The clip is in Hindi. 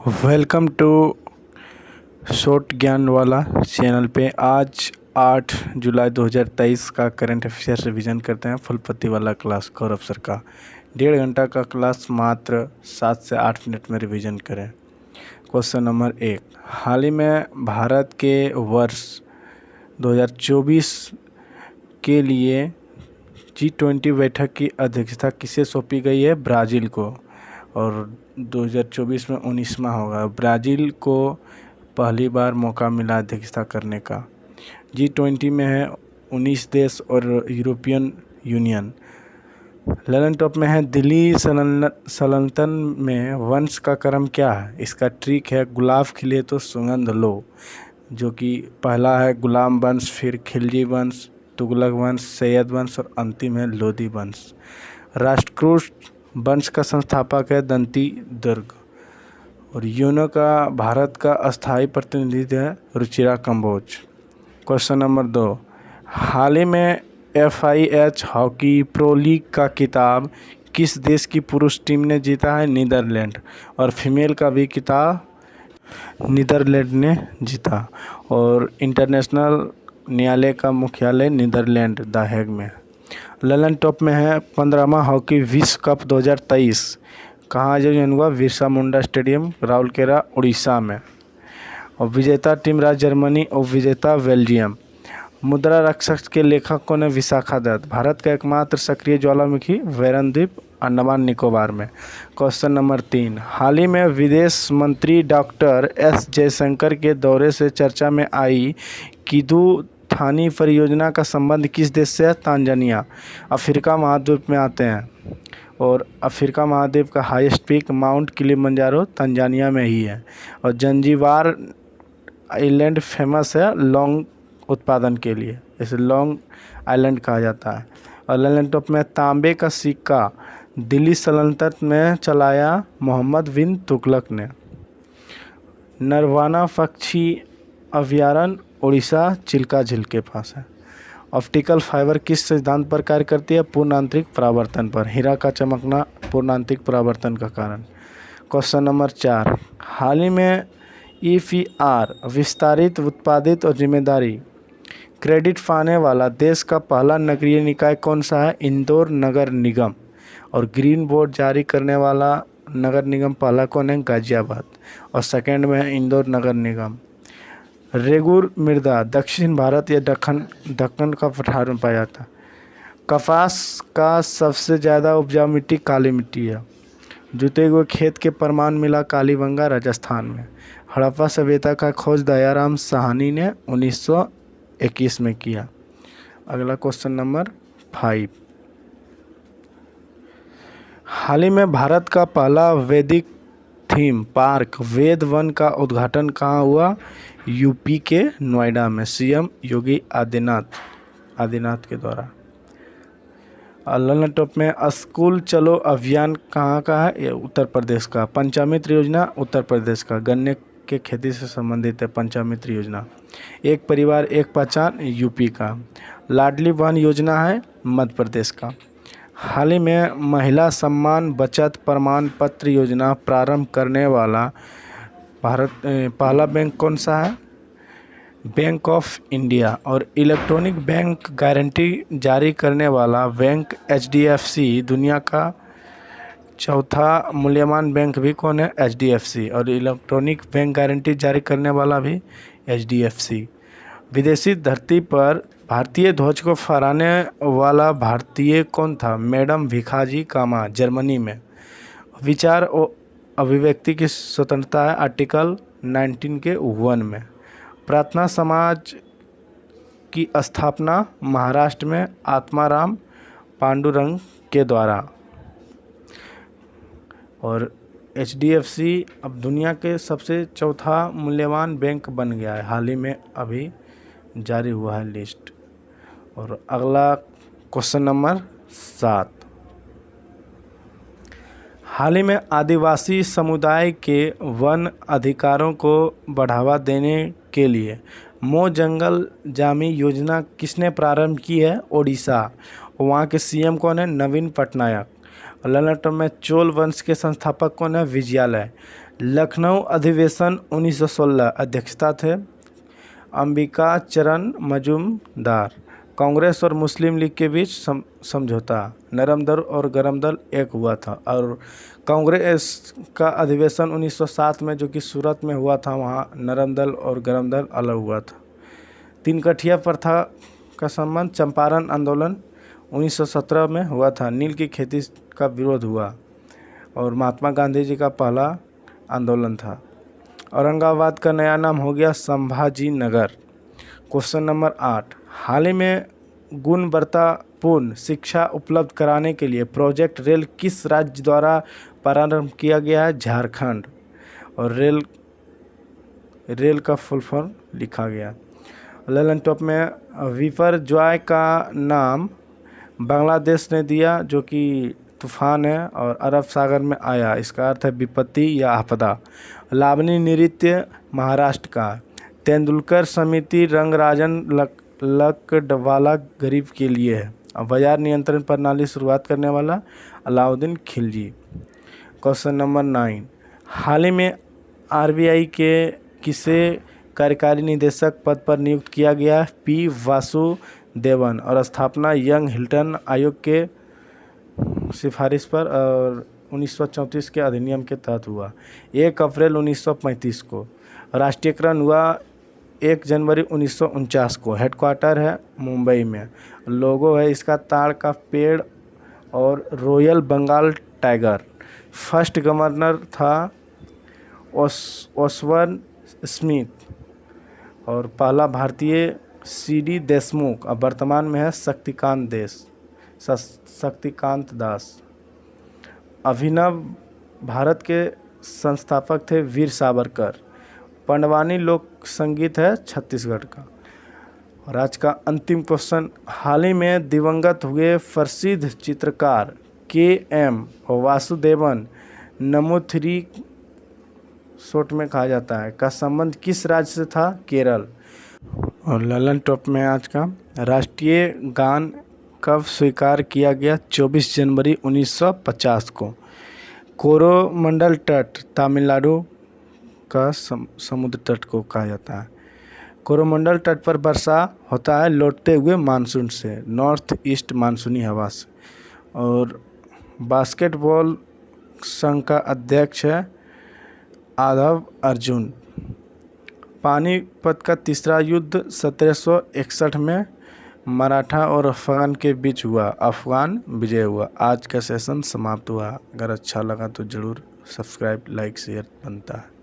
वेलकम टू शॉर्ट ज्ञान वाला चैनल पे। आज 8 जुलाई 2023 का करंट अफेयर्स रिवीजन करते हैं। फुलपति वाला क्लास गौरव सर का 1.5 घंटा का क्लास मात्र 7 से 8 मिनट में रिवीजन करें। क्वेश्चन नंबर 1, हाल ही में भारत के वर्ष 2024 के लिए G20 बैठक की अध्यक्षता किसे सौंपी गई है? ब्राज़ील को। और 2024 में 19वां होगा। ब्राज़ील को पहली बार मौका मिला अध्यक्षता करने का। G20 में है 19 देश और यूरोपियन यूनियन। ललन टॉप में है दिल्ली सल्तनत में वंश का क्रम क्या है? इसका ट्रिक है गुलाब खिले तो सुगंध लो, जो कि पहला है गुलाम वंश, फिर खिलजी वंश, तुगलक वंश, सैयद वंश और अंतिम है लोदी वंश। राष्ट्रकूट वंश का संस्थापक है दंती दुर्ग। और यूनो का भारत का अस्थायी प्रतिनिधि है रुचिरा कंबोज। क्वेश्चन नंबर 2, हाल ही में FIH हॉकी प्रो लीग का खिताब किस देश की पुरुष टीम ने जीता है? नीदरलैंड। और फीमेल का भी खिताब नीदरलैंड ने जीता। और इंटरनेशनल न्यायालय का मुख्यालय नीदरलैंड द हेग में। ललन टॉप में है 15वां हॉकी विश्व कप 2023 कहाँ आयोजन हुआ? बिरसा मुंडा स्टेडियम, राउरकेला, उड़ीसा में। और विजेता टीम राज्य जर्मनी और विजेता बेल्जियम। मुद्रा रक्षक के लेखक कौन है? विशाखा दत्त। भारत का एकमात्र सक्रिय ज्वालामुखी वैरन द्वीप, अंडमान निकोबार में। क्वेश्चन नंबर 3, हाल ही में विदेश मंत्री डॉक्टर S जयशंकर के दौरे से चर्चा में आई किदू थानी परियोजना का संबंध किस देश से है? तांजानिया। अफ्रीका महाद्वीप में आते हैं। और अफ्रीका महाद्वीप का highest peak mount Kilimanjaro Tanzania में ही है। और जंजीबार आइलैंड फेमस है लौंग उत्पादन के लिए, इसे लौंग आइलैंड कहा जाता है। और ललन टॉप में तांबे का सिक्का दिल्ली सल्तनत में चलाया मोहम्मद बिन तुगलक ने। नरवाना पक्षी अभयारण्य उड़ीसा चिल्का झील के पास है। ऑप्टिकल फाइबर किस सिद्धांत पर कार्य करती है? पूर्ण आंतरिक परावर्तन पर। हीरा का चमकना पूर्ण आंतरिक परावर्तन का कारण। क्वेश्चन नंबर 4, हाल ही में EPR विस्तारित उत्पादित और जिम्मेदारी क्रेडिट पाने वाला देश का पहला नगरीय निकाय कौन सा है? इंदौर नगर निगम। और ग्रीन बोर्ड जारी करने वाला नगर निगम पहला कौन है? गाजियाबाद। और सेकंड में है इंदौर नगर निगम। रेगुर मृदा दक्षिण भारत या दक्कन का पठार में पाया जाता है। कपास का सबसे ज़्यादा उपजाऊ मिट्टी काली मिट्टी है। जुते हुए खेत के प्रमाण मिला कालीबंगा राजस्थान में। हड़प्पा सभ्यता का खोज दयाराम साहनी ने 1921 में किया। अगला क्वेश्चन नंबर 5, हाल ही में भारत का पहला वैदिक थीम पार्क वेद वन का उद्घाटन कहाँ हुआ? यूपी के नोएडा में, CM योगी आदित्यनाथ के द्वारा। ललन टॉप में स्कूल चलो अभियान कहाँ का है? ये उत्तर प्रदेश का। पंचामृत योजना उत्तर प्रदेश का, गन्ने के खेती से संबंधित है पंचामृत योजना। एक परिवार एक पहचान यूपी का। लाडली बहन योजना है मध्य प्रदेश का। हाल ही में महिला सम्मान बचत प्रमाण पत्र योजना प्रारंभ करने वाला भारत पहला बैंक कौन सा है? Bank of India. और इलेक्ट्रॉनिक बैंक गारंटी जारी करने वाला बैंक HDFC। दुनिया का चौथा मूल्यवान बैंक भी कौन है? HDFC। और इलेक्ट्रॉनिक बैंक गारंटी जारी करने वाला भी HDFC। विदेशी धरती पर भारतीय ध्वज को फहराने वाला भारतीय कौन था? मैडम भिखाजी कामा, जर्मनी में। विचार और अभिव्यक्ति की स्वतंत्रता है आर्टिकल 19 के 1 में। प्रार्थना समाज की स्थापना महाराष्ट्र में आत्माराम पांडुरंग के द्वारा। और HDFC अब दुनिया के सबसे चौथा मूल्यवान बैंक बन गया है, हाल ही में अभी जारी हुआ है लिस्ट। और अगला क्वेश्चन नंबर 7, हाल ही में आदिवासी समुदाय के वन अधिकारों को बढ़ावा देने के लिए मो जंगल जामी योजना किसने प्रारंभ की है? ओडिशा। वहाँ के CM कौन है? नवीन पटनायक। ललन टॉप में चोल वंश के संस्थापक कौन है? विजयालय। लखनऊ अधिवेशन 1916 अध्यक्षता थे अंबिका चरण मजूमदार। कांग्रेस और मुस्लिम लीग के बीच समझौता। नरम दल और गरम दल एक हुआ था। और कांग्रेस का अधिवेशन 1907 में जो कि सूरत में हुआ था, वहाँ नरम दल और गरम दल अलग हुआ था। तीन कठिया प्रथा का संबंध। चंपारण आंदोलन 1917 में हुआ था। नील की खेती का विरोध हुआ और महात्मा गांधी जी का पहला आंदोलन था। औरंगाबाद का नया नाम हो गया संभाजी नगर। क्वेश्चन नंबर 8, हाल ही में गुणवत्तापूर्ण शिक्षा उपलब्ध कराने के लिए प्रोजेक्ट रेल किस राज्य द्वारा प्रारंभ किया गया है? झारखंड। और रेल का फुल फॉर्म लिखा गया। ललन टॉप में विपरजॉय का नाम बांग्लादेश ने दिया, जो कि तूफान है और अरब सागर में आया, इसका अर्थ है विपत्ति या आपदा। लावनी नृत्य महाराष्ट्र का। तेंदुलकर समिति रंगराजन लकड़वाला गरीब के लिए है। बाजार नियंत्रण प्रणाली शुरुआत करने वाला अलाउद्दीन खिलजी। क्वेश्चन नंबर 9, हाल ही में आरबीआई के किसे कार्यकारी निदेशक पद पर नियुक्त किया गया? पी वासुदेवन। और स्थापना यंग हिल्टन आयोग के सिफारिश पर और 1934 के अधिनियम के तहत हुआ। 1 अप्रैल 1935 को। राष्ट्रीयकरण हुआ 1 जनवरी 1949 को। हेडक्वार्टर है मुंबई में। लोगो है इसका ताड़ का पेड़ और royal Bengal tiger. First governor था ओसवन स्मिथ और पहला भारतीय सीडी देशमुख। अब वर्तमान में है शक्तिकांत दास। अभिनव भारत के संस्थापक थे वीर सावरकर। पंडवानी लोक संगीत है छत्तीसगढ़ का। और आज का अंतिम क्वेश्चन, हाल ही में दिवंगत हुए प्रसिद्ध चित्रकार के.एम. वासुदेवन नमूथिरी शॉर्ट में कहा जाता है का संबंध किस राज्य से था? केरल। और ललन टॉप में आज का राष्ट्रीय गान कब स्वीकार किया गया? 24 जनवरी 1950 को। कोरोमंडल तट तमिलनाडु का समुद्र तट को कहा जाता है। कोरोमंडल तट पर वर्षा होता है लौटते हुए मानसून से, नॉर्थ ईस्ट मानसूनी हवा से। और बास्केटबॉल संघ का अध्यक्ष है आदव अर्जुन। पानीपत का तीसरा युद्ध 1761 में मराठा और अफगान के बीच हुआ। अफगान विजय हुआ। आज का सेशन समाप्त हुआ। अगर अच्छा लगा तो ज़रूर सब्सक्राइब, लाइक, शेयर बनता है।